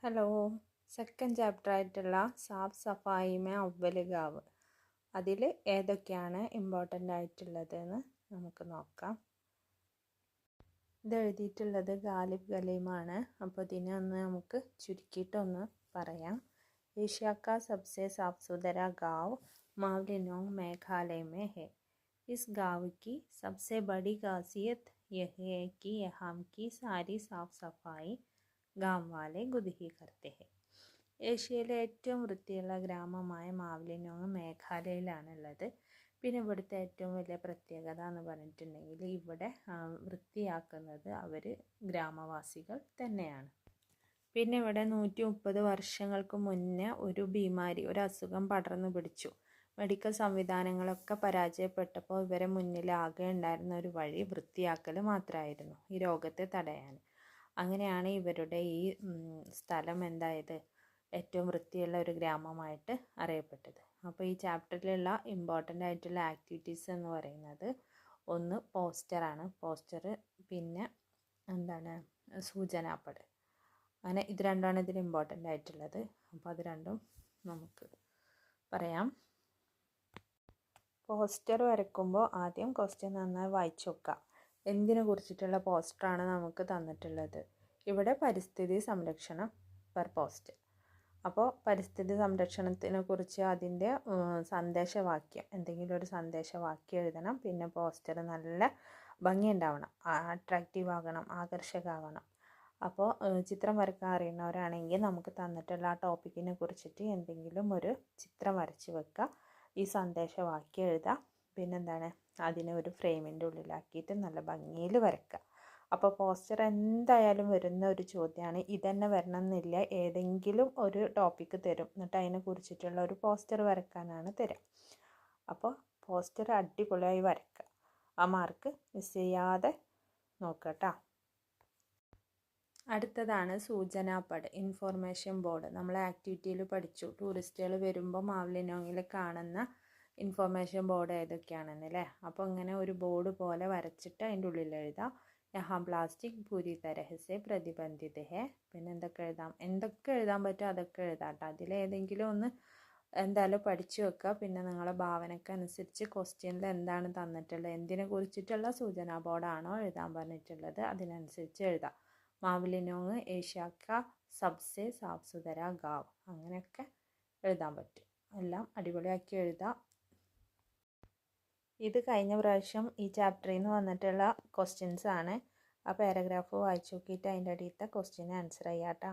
Hello. Second chapter ആയിട്ടുള്ള SAFF സഫായി may അവ്വൽ ഗാവ്, അതിൽ ഏതൊക്കെയാണ് ഇമ്പോർട്ടൻ്റ് ആയിട്ടുള്ളതെന്ന് നമുക്ക് നോക്കാം. ഇത് എഴുതിയിട്ടുള്ളത് ഗാലിബ് ഗലീമാണ്. അപ്പോൾ ഇതിനെ നമുക്ക് ചുരുക്കിയിട്ടൊന്ന് പറയാം. एशिया का सबसे साफ सुथरा गांव मावलिनोंग मेघालय में है. इस गांव की सबसे बड़ी खासियत यह है कि यहाँ की सारी साफ सफाई गांव वाले खुद ही करते हैं. ഏഷ്യയിലെ ഏറ്റവും വൃത്തിയുള്ള ഗ്രാമമായ മാവ്ലിനോങ് മേഘാലയയിലാണുള്ളത്. പിന്നെ ഇവിടുത്തെ ഏറ്റവും വലിയ പ്രത്യേകത എന്ന് പറഞ്ഞിട്ടുണ്ടെങ്കിൽ ഇവിടെ വൃത്തിയാക്കുന്നത് അവർ ഗ്രാമവാസികൾ തന്നെയാണ്. പിന്നെ ഇവിടെ 130 വർഷങ്ങൾക്ക് മുന്നേ ഒരു അസുഖം പടർന്നു പിടിച്ചു. മെഡിക്കൽ സംവിധാനങ്ങളൊക്കെ പരാജയപ്പെട്ടപ്പോൾ ഇവരെ മുന്നിൽ ആകെ ഉണ്ടായിരുന്ന ഒരു വഴി വൃത്തിയാക്കൽ മാത്രമായിരുന്നു ഈ രോഗത്തെ തടയാൻ. അങ്ങനെയാണ് ഇവരുടെ ഈ സ്ഥലം എന്തായത് ഏറ്റവും വൃത്തിയുള്ള ഒരു ഗ്രാമമായിട്ട് അറിയപ്പെട്ടത്. അപ്പോൾ ഈ ചാപ്റ്ററിലുള്ള ഇമ്പോർട്ടൻ്റ് ആയിട്ടുള്ള ആക്ടിവിറ്റീസ് എന്ന് പറയുന്നത് ഒന്ന് പോസ്റ്ററാണ്. പോസ്റ്റർ പിന്നെ സൂചനാപ്പട്. അങ്ങനെ ഇത് രണ്ടാണ് ഇതിൽ ഇമ്പോർട്ടൻ്റ് ആയിട്ടുള്ളത്. അപ്പോൾ അത് രണ്ടും നമുക്ക് പറയാം. പോസ്റ്റർ വരയ്ക്കുമ്പോൾ ആദ്യം ക്വസ്റ്റ്യൻ നന്നായി വായിച്ചു നോക്കുക. എന്തിനെ കുറിച്ചിട്ടുള്ള പോസ്റ്ററാണ് നമുക്ക് തന്നിട്ടുള്ളത്? ഇവിടെ പരിസ്ഥിതി സംരക്ഷണം പെർ പോസ്റ്റർ. അപ്പോൾ പരിസ്ഥിതി സംരക്ഷണത്തിനെ കുറിച്ച് അതിൻ്റെ സന്ദേശവാക്യം, എന്തെങ്കിലും ഒരു സന്ദേശവാക്യം എഴുതണം. പിന്നെ പോസ്റ്റർ നല്ല ഭംഗി ഉണ്ടാവണം, അട്രാക്റ്റീവ് ആകണം, ആകർഷകമാകണം. അപ്പോൾ ചിത്രം വരയ്ക്കാൻ അറിയുന്നവരാണെങ്കിൽ നമുക്ക് തന്നിട്ടുള്ള ആ ടോപ്പിക്കിനെ കുറിച്ചിട്ട് എന്തെങ്കിലും ഒരു ചിത്രം വരച്ച് വെക്കുക. ഈ സന്ദേശവാക്യം എഴുതുക. പിന്നെന്താണ്, അതിനെ ഒരു ഫ്രെയിമിൻ്റെ ഉള്ളിലാക്കിയിട്ട് നല്ല ഭംഗിയിൽ വരയ്ക്കുക. അപ്പോൾ പോസ്റ്റർ എന്തായാലും വരുന്ന ഒരു ചോദ്യമാണ്. ഇതന്നെ വരണം എന്നില്ല, ഏതെങ്കിലും ഒരു ടോപ്പിക്ക് തരും, എന്നിട്ട് അതിനെ കുറിച്ചിട്ടുള്ള ഒരു പോസ്റ്റർ വരയ്ക്കാനാണ് തരിക. അപ്പോൾ പോസ്റ്റർ അടിപൊളിയായി വരയ്ക്കുക. ആ മാർക്ക് മിസ് ചെയ്യാതെ നോക്കുക കേട്ടോ. അടുത്തതാണ് സൂചനാപ്പട്, ഇൻഫോർമേഷൻ ബോർഡ്. നമ്മൾ ആക്ടിവിറ്റിയിൽ പഠിച്ചു, ടൂറിസ്റ്റുകൾ വരുമ്പോൾ മാവ്ലിനോങ്ങിൽ കാണുന്ന ഇൻഫോർമേഷൻ ബോർഡ് ഏതൊക്കെയാണെന്ന് അല്ലേ. അപ്പോൾ ഇങ്ങനെ ഒരു ബോർഡ് പോലെ വരച്ചിട്ട് അതിൻ്റെ ഉള്ളിൽ എഴുതാം യഹാ പ്ലാസ്റ്റിക് പൂരി തരഹസെ പ്രതിബന്ധിത ഹെ. പിന്നെ എന്തൊക്കെ എഴുതാൻ പറ്റും അതൊക്കെ എഴുതാം കേട്ടോ. അതിലേതെങ്കിലും ഒന്ന് എന്തായാലും പഠിച്ചു വെക്കുക. പിന്നെ നിങ്ങളെ ഭാവനക്കനുസരിച്ച് ക്വസ്റ്റ്യനിൽ എന്താണ് തന്നിട്ടുള്ളത്, എന്തിനെ കുറിച്ചിട്ടുള്ള സൂചനാ ബോർഡാണോ എഴുതാൻ പറഞ്ഞിട്ടുള്ളത് അതിനനുസരിച്ച് എഴുതാം. മാവ്ലിനോങ് ഏഷ്യ കാ സബ്സെ സാഫ് സുഥര ഗാവ്, അങ്ങനെയൊക്കെ എഴുതാൻ പറ്റും. എല്ലാം അടിപൊളിയാക്കി എഴുതാം. ഇത് കഴിഞ്ഞ പ്രാവശ്യം ഈ ചാപ്റ്ററിൽ നിന്ന് വന്നിട്ടുള്ള ക്വസ്റ്റ്യൻസ് ആണ്. ആ പാരഗ്രാഫ് വായിച്ചു നോക്കിയിട്ട് അതിൻ്റെ അടിയിലത്തെ ക്വസ്റ്റ്യന് ആൻസർ ചെയ്യാം കേട്ടോ.